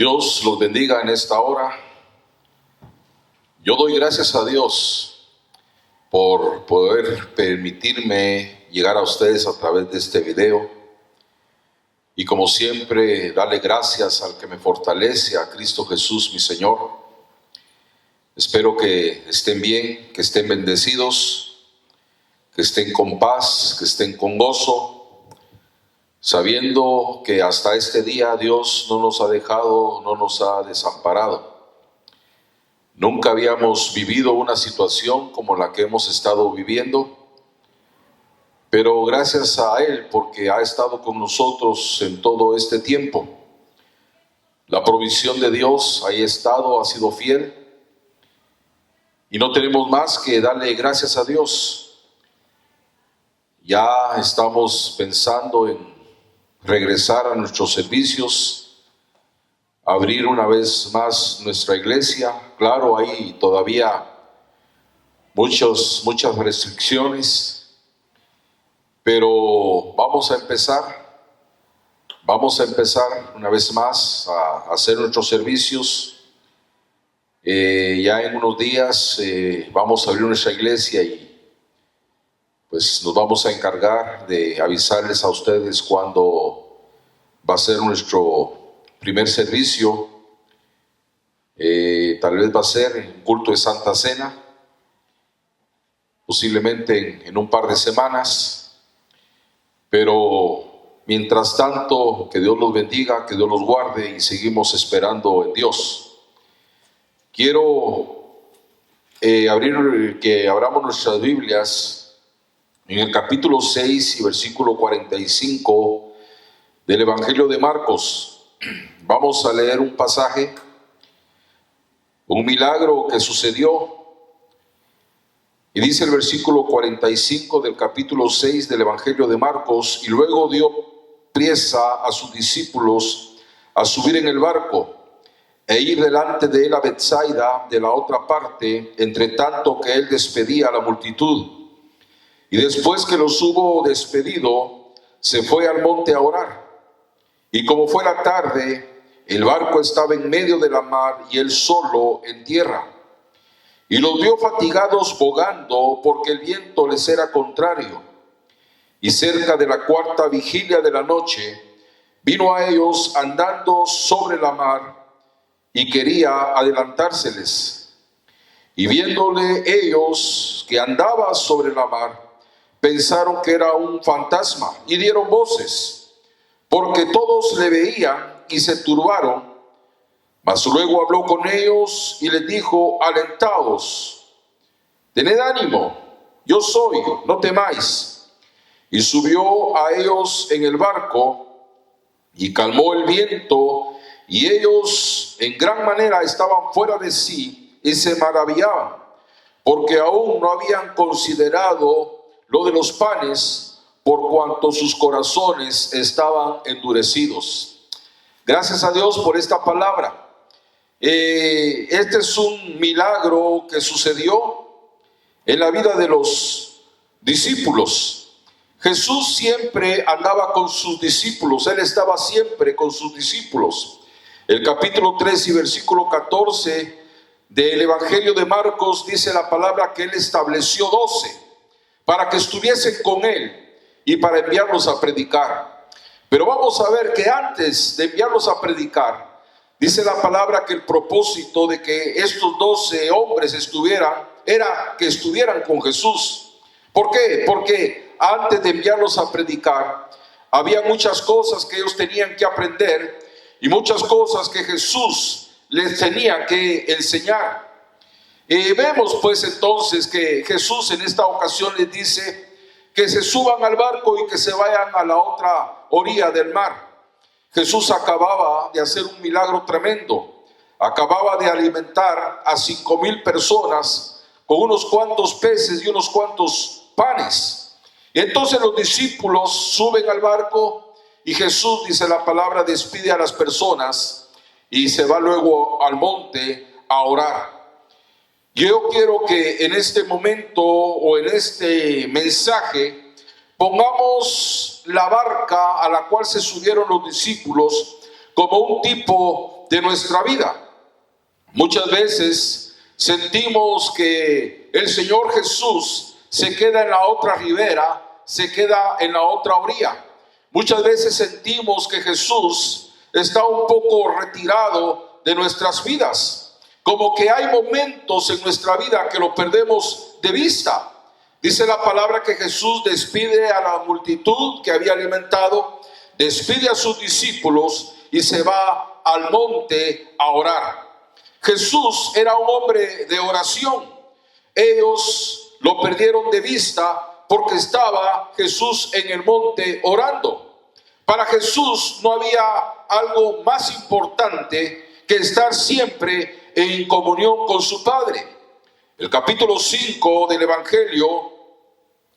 Dios los bendiga en esta hora. Yo doy gracias a Dios por poder permitirme llegar a ustedes a través de este video. Y como siempre, darle gracias al que me fortalece, a Cristo Jesús, mi Señor. Espero que estén bien, que estén bendecidos, que estén con paz, que estén con gozo, sabiendo que hasta este día Dios no nos ha dejado, no nos ha desamparado. Nunca habíamos vivido una situación como la que hemos estado viviendo, pero gracias a Él porque ha estado con nosotros en todo este tiempo. La provisión de Dios ahí ha estado, ha sido fiel, y no tenemos más que darle gracias a Dios. Ya estamos pensando en regresar a nuestros servicios, abrir una vez más nuestra iglesia. Claro, hay todavía muchas restricciones, pero vamos a empezar una vez más a hacer nuestros servicios. Ya en unos días vamos a abrir nuestra iglesia y pues nos vamos a encargar de avisarles a ustedes cuándo va a ser nuestro primer servicio. Tal vez va a ser en culto de Santa Cena, posiblemente en un par de semanas. Pero mientras tanto, que Dios los bendiga, que Dios los guarde y seguimos esperando en Dios. Quiero que abramos nuestras Biblias en el capítulo 6 y versículo 45 del Evangelio de Marcos. Vamos a leer un pasaje, un milagro que sucedió. Y dice el versículo 45 del capítulo 6 del Evangelio de Marcos: y luego dio priesa a sus discípulos a subir en el barco e ir delante de él a Betsaida, de la otra parte, entre tanto que él despedía a la multitud. Y después que los hubo despedido, se fue al monte a orar. Y como fue la tarde, el barco estaba en medio de la mar y él solo en tierra. Y los vio fatigados bogando, porque el viento les era contrario. Y cerca de la cuarta vigilia de la noche, vino a ellos andando sobre la mar y quería adelantárseles. Y viéndole ellos que andaba sobre la mar, pensaron que era un fantasma y dieron voces, porque todos le veían y se turbaron. Mas luego habló con ellos y les dijo: alentaos, tened ánimo, yo soy, no temáis. Y subió a ellos en el barco y calmó el viento, y ellos en gran manera estaban fuera de sí y se maravillaban, porque aún no habían considerado lo de los panes, por cuanto sus corazones estaban endurecidos. Gracias a Dios por esta palabra. Este es un milagro que sucedió en la vida de los discípulos. Jesús siempre andaba con sus discípulos, Él estaba siempre con sus discípulos. El capítulo 3 y versículo 14 del Evangelio de Marcos dice la palabra que Él estableció 12 para que estuviesen con Él y para enviarlos a predicar. Pero vamos a ver que antes de enviarlos a predicar, dice la palabra que el propósito de que estos 12 hombres era que estuvieran con Jesús. ¿Por qué? Porque antes de enviarlos a predicar, había muchas cosas que ellos tenían que aprender y muchas cosas que Jesús les tenía que enseñar. Vemos pues entonces que Jesús en esta ocasión les dice que se suban al barco y que se vayan a la otra orilla del mar. Jesús acababa de hacer un milagro tremendo. Acababa de alimentar a 5,000 personas con unos cuantos peces y unos cuantos panes. Y entonces los discípulos suben al barco y Jesús, dice la palabra, despide a las personas y se va luego al monte a orar. Yo quiero que en este momento o en este mensaje pongamos la barca a la cual se subieron los discípulos como un tipo de nuestra vida. Muchas veces sentimos que el Señor Jesús se queda en la otra ribera, se queda en la otra orilla. Muchas veces sentimos que Jesús está un poco retirado de nuestras vidas, como que hay momentos en nuestra vida que lo perdemos de vista. Dice la palabra que Jesús despide a la multitud que había alimentado, despide a sus discípulos y se va al monte a orar. Jesús era un hombre de oración. Ellos lo perdieron de vista porque estaba Jesús en el monte orando. Para Jesús no había algo más importante que estar siempre en comunión con su Padre. El capítulo 5 del Evangelio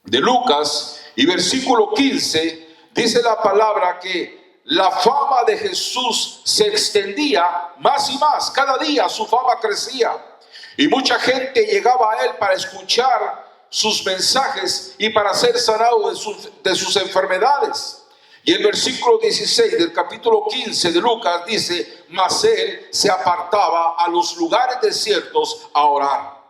de Lucas y versículo 15 dice la palabra que la fama de Jesús se extendía más y más. Cada día su fama crecía y mucha gente llegaba a él para escuchar sus mensajes y para ser sanado de sus enfermedades. Y el versículo 16 del capítulo 15 de Lucas dice: mas él se apartaba a los lugares desiertos a orar.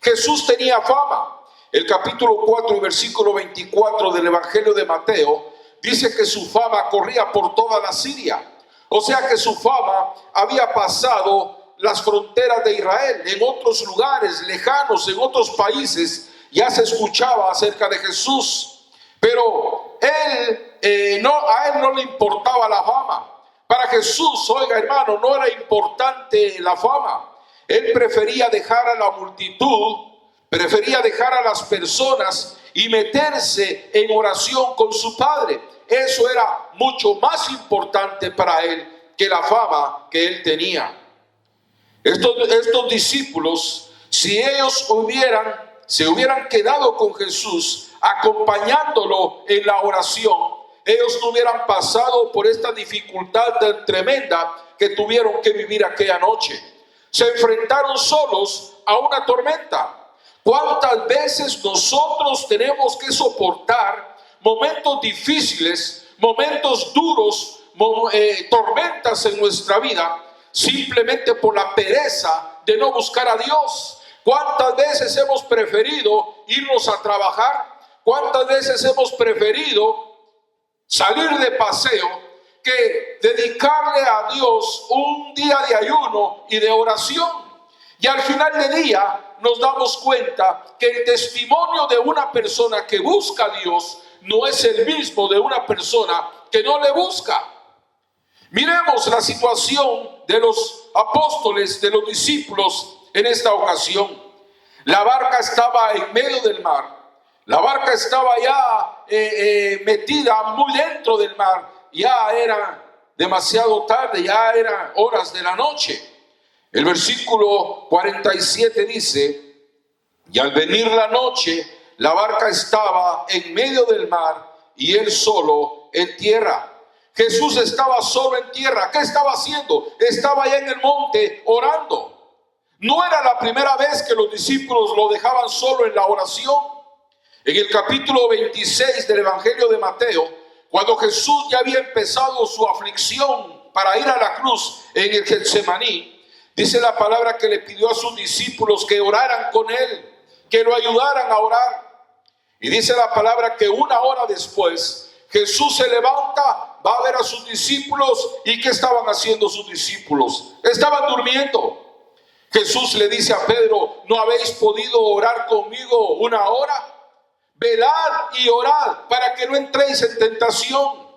Jesús tenía fama. El capítulo 4 y versículo 24 del Evangelio de Mateo dice que su fama corría por toda la Siria. O sea que su fama había pasado las fronteras de Israel. En otros lugares lejanos, en otros países, ya se escuchaba acerca de Jesús. Pero a él no le importaba la fama. Para Jesús, oiga hermano, no era importante la fama. Él prefería dejar a la multitud, prefería dejar a las personas y meterse en oración con su Padre. Eso era mucho más importante para él que la fama que él tenía. Estos discípulos, si ellos se hubieran quedado con Jesús, acompañándolo en la oración, ellos no hubieran pasado por esta dificultad tan tremenda que tuvieron que vivir aquella noche. Se enfrentaron solos a una tormenta. ¿Cuántas veces nosotros tenemos que soportar momentos difíciles, momentos duros, tormentas en nuestra vida, simplemente por la pereza de no buscar a Dios? ¿Cuántas veces hemos preferido irnos a trabajar? ¿Cuántas veces hemos preferido salir de paseo que dedicarle a Dios un día de ayuno y de oración? Y al final del día nos damos cuenta que el testimonio de una persona que busca a Dios no es el mismo de una persona que no le busca. Miremos la situación de los apóstoles, de los discípulos en esta ocasión. La barca estaba en medio del mar. La barca estaba ya metida muy dentro del mar. Ya era demasiado tarde, ya eran horas de la noche. El versículo 47 dice: y al venir la noche, la barca estaba en medio del mar y él solo en tierra. Jesús estaba solo en tierra. ¿Qué estaba haciendo? Estaba allá en el monte orando. No era la primera vez que los discípulos lo dejaban solo en la oración. En el capítulo 26 del Evangelio de Mateo, cuando Jesús ya había empezado su aflicción para ir a la cruz en el Getsemaní, dice la palabra que le pidió a sus discípulos que oraran con él, que lo ayudaran a orar. Y dice la palabra que una hora después Jesús se levanta, va a ver a sus discípulos. ¿Y qué estaban haciendo sus discípulos? Estaban durmiendo. Jesús le dice a Pedro: ¿no habéis podido orar conmigo una hora? Velad y orad para que no entréis en tentación.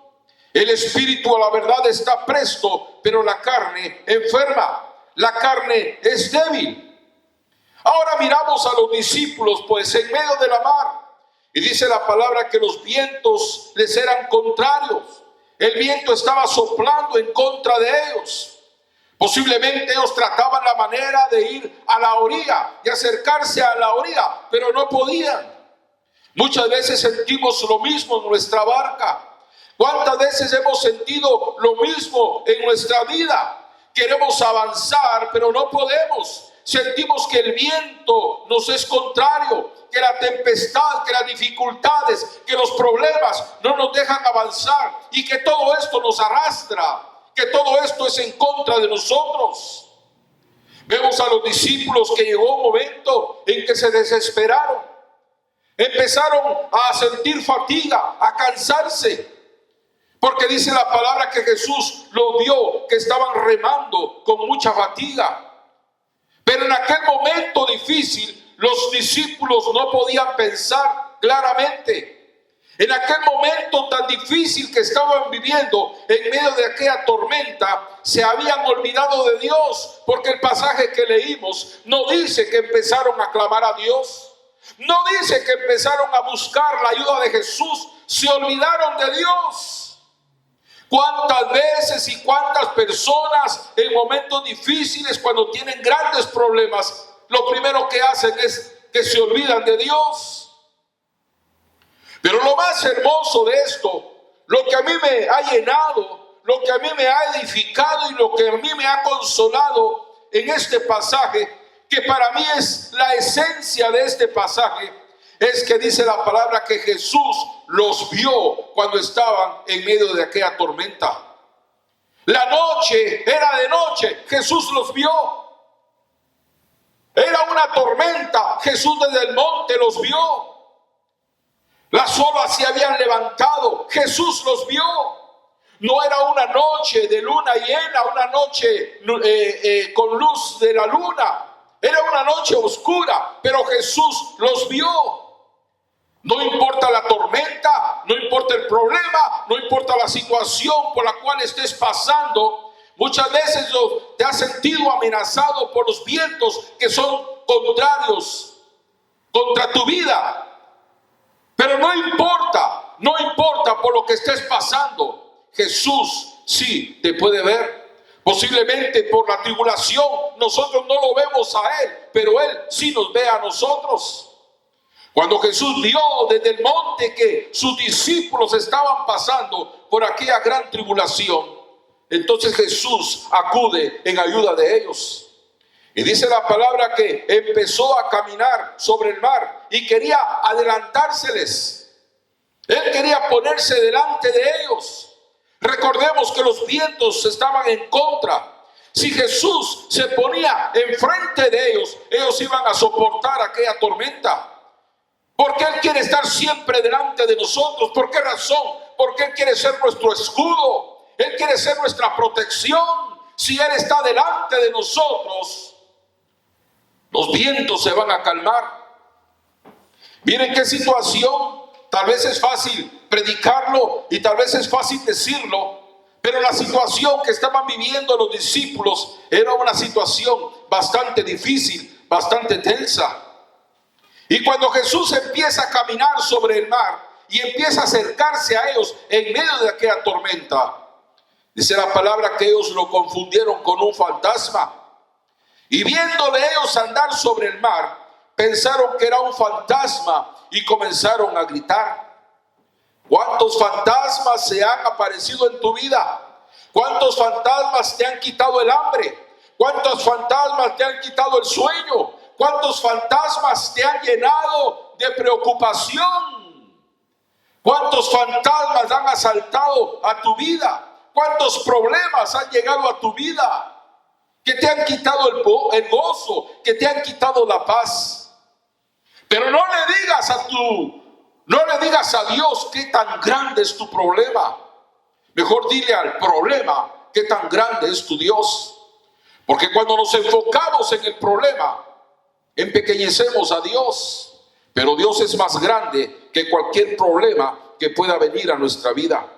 El espíritu a la verdad está presto, pero la carne enferma. La carne es débil. Ahora miramos a los discípulos pues en medio de la mar. Y dice la palabra que los vientos les eran contrarios. El viento estaba soplando en contra de ellos. Posiblemente ellos trataban la manera de ir a la orilla, de acercarse a la orilla, pero no podían. Muchas veces sentimos lo mismo en nuestra barca. ¿Cuántas veces hemos sentido lo mismo en nuestra vida? Queremos avanzar, pero no podemos. Sentimos que el viento nos es contrario, que la tempestad, que las dificultades, que los problemas no nos dejan avanzar y que todo esto nos arrastra, que todo esto es en contra de nosotros. Vemos a los discípulos que llegó un momento en que se desesperaron. Empezaron a sentir fatiga, a cansarse. Porque dice la palabra que Jesús lo vio, que estaban remando con mucha fatiga. Pero en aquel momento difícil, los discípulos no podían pensar claramente. En aquel momento tan difícil que estaban viviendo, en medio de aquella tormenta, se habían olvidado de Dios. Porque el pasaje que leímos no dice que empezaron a clamar a Dios. No dice que empezaron a buscar la ayuda de Jesús. Se olvidaron de Dios. ¿Cuántas veces y cuántas personas en momentos difíciles, cuando tienen grandes problemas, lo primero que hacen es que se olvidan de Dios? Pero lo más hermoso de esto, lo que a mí me ha llenado, lo que a mí me ha edificado y lo que a mí me ha consolado en este pasaje, que para mí es la esencia de este pasaje, es que dice la palabra que Jesús los vio cuando estaban en medio de aquella tormenta. La noche era de noche, Jesús los vio. Era una tormenta, Jesús desde el monte los vio. Las olas se habían levantado, Jesús los vio. No era una noche de luna llena, una noche con luz de la luna. Era una noche oscura, pero Jesús los vio. No importa la tormenta, no importa el problema, no importa la situación por la cual estés pasando. Muchas veces te has sentido amenazado por los vientos que son contrarios contra tu vida. Pero no importa por lo que estés pasando. Jesús sí te puede ver. Posiblemente por la tribulación nosotros no lo vemos a Él, pero Él sí nos ve a nosotros. Cuando Jesús vio desde el monte que sus discípulos estaban pasando por aquella gran tribulación, entonces Jesús acude en ayuda de ellos. Y dice la palabra que empezó a caminar sobre el mar y quería adelantárseles. Él quería ponerse delante de ellos. Recordemos que los vientos estaban en contra. Si Jesús se ponía enfrente de ellos, ellos iban a soportar aquella tormenta. Porque Él quiere estar siempre delante de nosotros. ¿Por qué razón? Porque Él quiere ser nuestro escudo. Él quiere ser nuestra protección. Si Él está delante de nosotros, los vientos se van a calmar. Miren qué situación. Tal vez es fácil predicarlo y tal vez es fácil decirlo, pero la situación que estaban viviendo los discípulos era una situación bastante difícil, bastante tensa. Y cuando Jesús empieza a caminar sobre el mar y empieza a acercarse a ellos en medio de aquella tormenta, dice la palabra que ellos lo confundieron con un fantasma. Y viéndole ellos andar sobre el mar, pensaron que era un fantasma y comenzaron a gritar. ¿Cuántos fantasmas se han aparecido en tu vida? ¿Cuántos fantasmas te han quitado el hambre? ¿Cuántos fantasmas te han quitado el sueño? ¿Cuántos fantasmas te han llenado de preocupación? ¿Cuántos fantasmas han asaltado a tu vida? ¿Cuántos problemas han llegado a tu vida? Que te han quitado el gozo, que te han quitado la paz. Pero no le digas a Dios qué tan grande es tu problema. Mejor dile al problema qué tan grande es tu Dios. Porque cuando nos enfocamos en el problema, empequeñecemos a Dios. Pero Dios es más grande que cualquier problema que pueda venir a nuestra vida.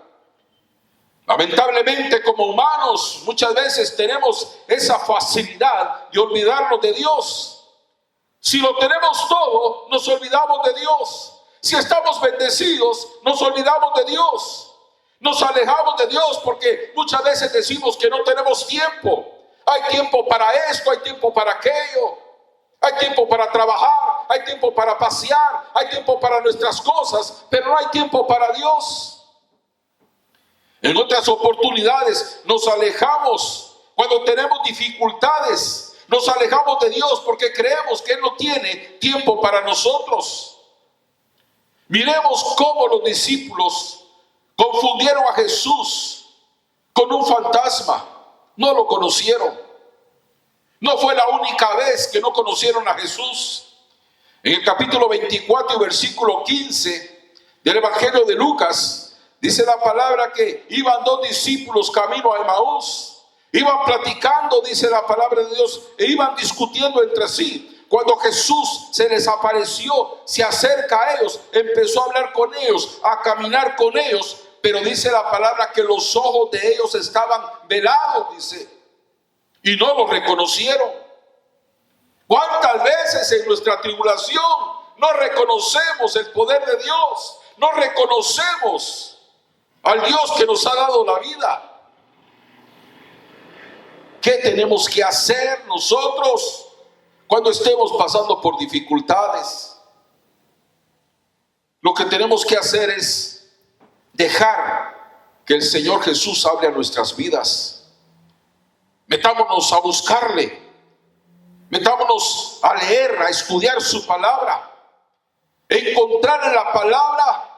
Lamentablemente, como humanos, muchas veces tenemos esa facilidad de olvidarnos de Dios. Si lo tenemos todo, nos olvidamos de Dios. Si estamos bendecidos, nos olvidamos de Dios. Nos alejamos de Dios porque muchas veces decimos que no tenemos tiempo. Hay tiempo para esto, hay tiempo para aquello. Hay tiempo para trabajar, hay tiempo para pasear, hay tiempo para nuestras cosas, pero no hay tiempo para Dios. En otras oportunidades nos alejamos cuando tenemos dificultades. Nos alejamos de Dios porque creemos que Él no tiene tiempo para nosotros. Miremos cómo los discípulos confundieron a Jesús con un fantasma. No lo conocieron. No fue la única vez que no conocieron a Jesús. En el capítulo 24 y versículo 15 del Evangelio de Lucas, dice la palabra que iban dos discípulos camino a Emaús. Iban platicando, dice la palabra de Dios, e iban discutiendo entre sí. Cuando Jesús se les apareció, se acerca a ellos, empezó a hablar con ellos, a caminar con ellos, pero dice la palabra que los ojos de ellos estaban velados, dice, y no lo reconocieron. ¿Cuántas veces en nuestra tribulación no reconocemos el poder de Dios? No reconocemos al Dios que nos ha dado la vida. ¿Qué tenemos que hacer nosotros cuando estemos pasando por dificultades? Lo que tenemos que hacer es dejar que el Señor Jesús hable a nuestras vidas. Metámonos a buscarle, metámonos a leer, a estudiar su palabra, encontrar en la palabra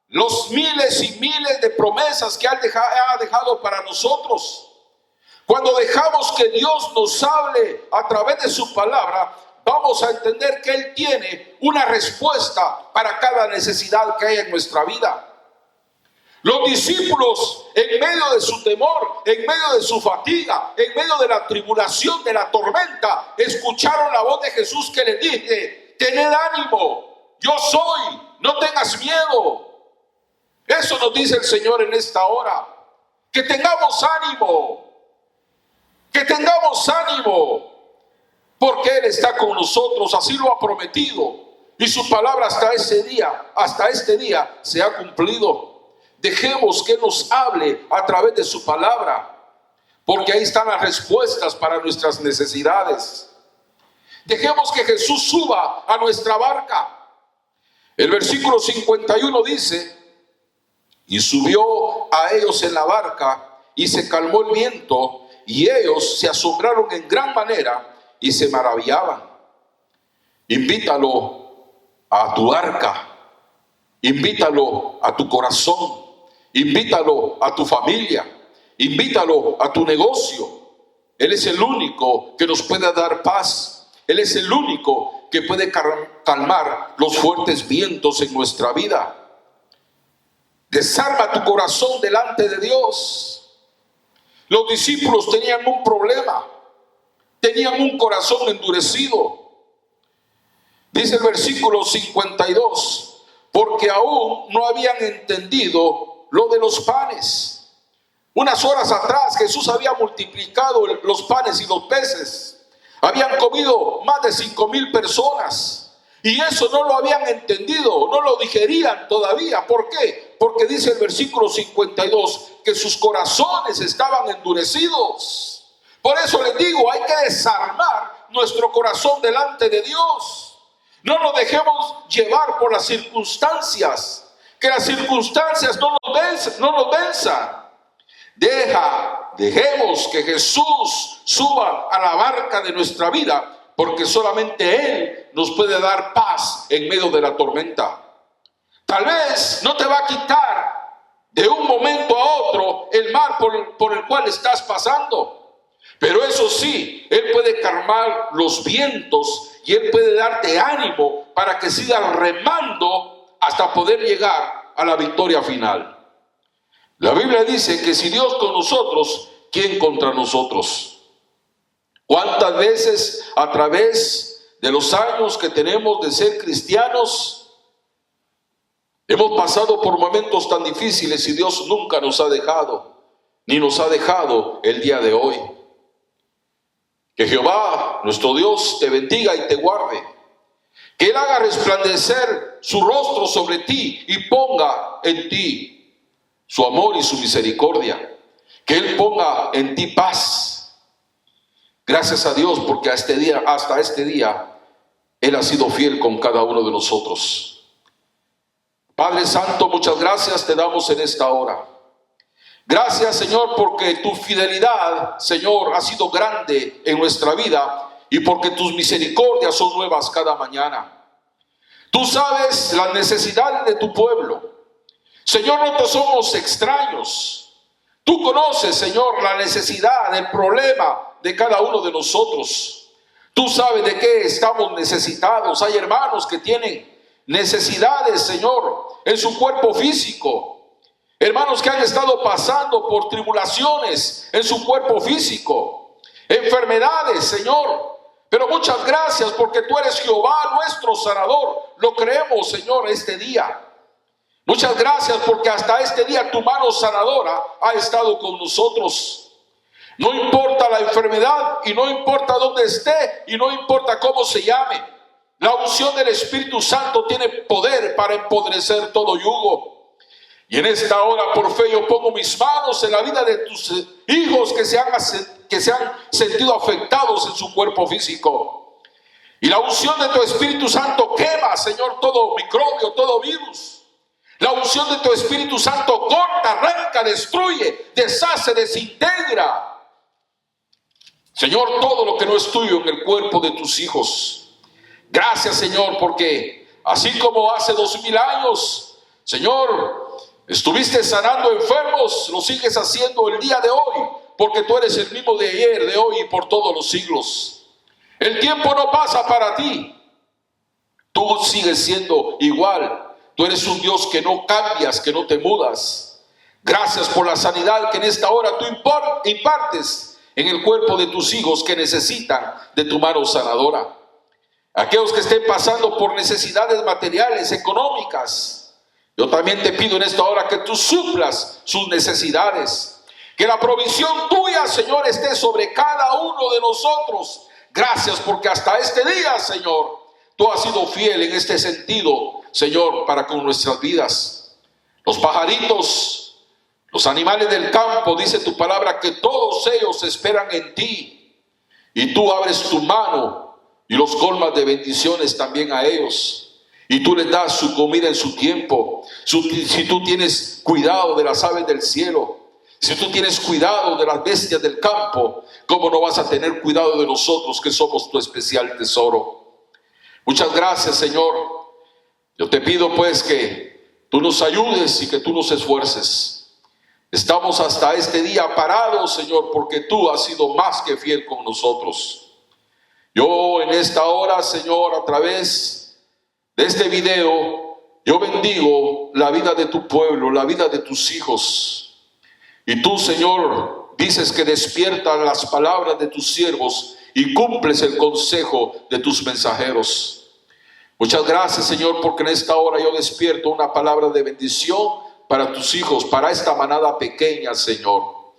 los miles y miles de promesas que ha dejado para nosotros. Cuando dejamos que Dios nos hable a través de su palabra, vamos a entender que Él tiene una respuesta para cada necesidad que hay en nuestra vida. Los discípulos, en medio de su temor, en medio de su fatiga, en medio de la tribulación, de la tormenta, escucharon la voz de Jesús que les dice: tened ánimo, yo soy, no tengas miedo. Eso nos dice el Señor en esta hora, que tengamos ánimo, porque Él está con nosotros, así lo ha prometido, y su palabra hasta este día se ha cumplido. Dejemos que nos hable a través de su palabra, porque ahí están las respuestas para nuestras necesidades. Dejemos que Jesús suba a nuestra barca. El versículo 51 dice: y subió a ellos en la barca, y se calmó el viento, y ellos se asombraron en gran manera y se maravillaban. Invítalo a tu barca, invítalo a tu corazón, invítalo a tu familia, invítalo a tu negocio. Él es el único que nos puede dar paz. Él es el único que puede calmar los fuertes vientos en nuestra vida. Desarma tu corazón delante de Dios. Los discípulos tenían un problema, tenían un corazón endurecido. Dice el versículo 52, porque aún no habían entendido lo de los panes. Unas horas atrás Jesús había multiplicado los panes y los peces. Habían comido más de 5,000 personas. Y eso no lo habían entendido, no lo digerían todavía. ¿Por qué? Porque dice el versículo 52 que sus corazones estaban endurecidos. Por eso les digo, hay que desarmar nuestro corazón delante de Dios. No nos dejemos llevar por las circunstancias. Que las circunstancias no nos venzan. Dejemos que Jesús suba a la barca de nuestra vida, porque solamente Él nos puede dar paz en medio de la tormenta. Tal vez no te va a quitar de un momento a otro el mar por el cual estás pasando, pero eso sí, Él puede calmar los vientos y Él puede darte ánimo para que sigas remando hasta poder llegar a la victoria final. La Biblia dice que si Dios con nosotros, ¿quién contra nosotros? ¿Cuántas veces a través de los años que tenemos de ser cristianos hemos pasado por momentos tan difíciles y Dios nunca nos ha dejado, ni nos ha dejado el día de hoy? Que Jehová, nuestro Dios, te bendiga y te guarde. Que Él haga resplandecer su rostro sobre ti y ponga en ti su amor y su misericordia. Que Él ponga en ti paz. Gracias a Dios, porque hasta este día, Él ha sido fiel con cada uno de nosotros. Padre Santo, muchas gracias te damos en esta hora. Gracias, Señor, porque tu fidelidad, Señor, ha sido grande en nuestra vida. Y porque tus misericordias son nuevas cada mañana. Tú sabes las necesidades de tu pueblo. Señor, no te somos extraños. Tú conoces, Señor, la necesidad, el problema de cada uno de nosotros. Tú sabes de qué estamos necesitados. Hay hermanos que tienen necesidades, Señor, en su cuerpo físico. Hermanos que han estado pasando por tribulaciones en su cuerpo físico. Enfermedades, Señor. Pero muchas gracias porque tú eres Jehová nuestro sanador. Lo creemos, Señor, este día. Muchas gracias porque hasta este día tu mano sanadora ha estado con nosotros. No importa la enfermedad y no importa dónde esté y no importa cómo se llame. La unción del Espíritu Santo tiene poder para empodrecer todo yugo. Y en esta hora por fe yo pongo mis manos en la vida de tus hijos que se han sentido afectados en su cuerpo físico. Y la unción de tu Espíritu Santo quema, Señor, todo microbio, todo virus. La unción de tu Espíritu Santo corta, arranca, destruye, deshace, desintegra. Señor, todo lo que no es tuyo en el cuerpo de tus hijos. Gracias, Señor, porque así como hace 2000 años, Señor, estuviste sanando enfermos, lo sigues haciendo el día de hoy, porque tú eres el mismo de ayer, de hoy y por todos los siglos. El tiempo no pasa para ti. Tú sigues siendo igual. Tú eres un Dios que no cambias, que no te mudas. Gracias por la sanidad que en esta hora tú impartes en el cuerpo de tus hijos que necesitan de tu mano sanadora. Aquellos que estén pasando por necesidades materiales, económicas, yo también te pido en esta hora que tú suplas sus necesidades. Que la provisión tuya, Señor, esté sobre cada uno de nosotros. Gracias porque hasta este día, Señor, tú has sido fiel en este sentido, Señor, para con nuestras vidas. Los pajaritos, los animales del campo, dice tu palabra, que todos ellos esperan en ti. Y tú abres tu mano y los colmas de bendiciones también a ellos. Y tú les das su comida en su tiempo. Si tú tienes cuidado de las aves del cielo, si tú tienes cuidado de las bestias del campo, ¿cómo no vas a tener cuidado de nosotros que somos tu especial tesoro? Muchas gracias, Señor. Yo te pido pues que tú nos ayudes y que tú nos esfuerces. Estamos hasta este día parados, Señor, porque tú has sido más que fiel con nosotros. Yo en esta hora, Señor, a través de este video, yo bendigo la vida de tu pueblo, la vida de tus hijos. Y tú, Señor, dices que despiertas las palabras de tus siervos y cumples el consejo de tus mensajeros. Muchas gracias, Señor, porque en esta hora yo despierto una palabra de bendición para tus hijos, para esta manada pequeña, Señor.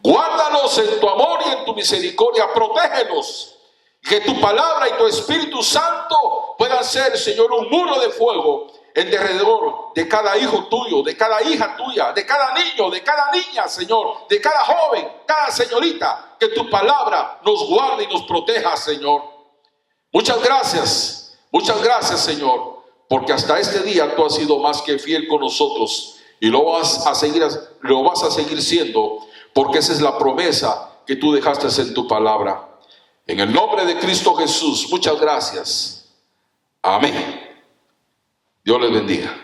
Guárdalos en tu amor y en tu misericordia, protégelos. Que tu palabra y tu Espíritu Santo puedan ser, Señor, un muro de fuego en derredor de cada hijo tuyo, de cada hija tuya, de cada niño, de cada niña, Señor, de cada joven, cada señorita. Que tu palabra nos guarde y nos proteja, Señor. Muchas gracias, Señor, porque hasta este día tú has sido más que fiel con nosotros y lo vas a seguir siendo, porque esa es la promesa que tú dejaste en tu palabra. En el nombre de Cristo Jesús, muchas gracias. Amén. Dios les bendiga.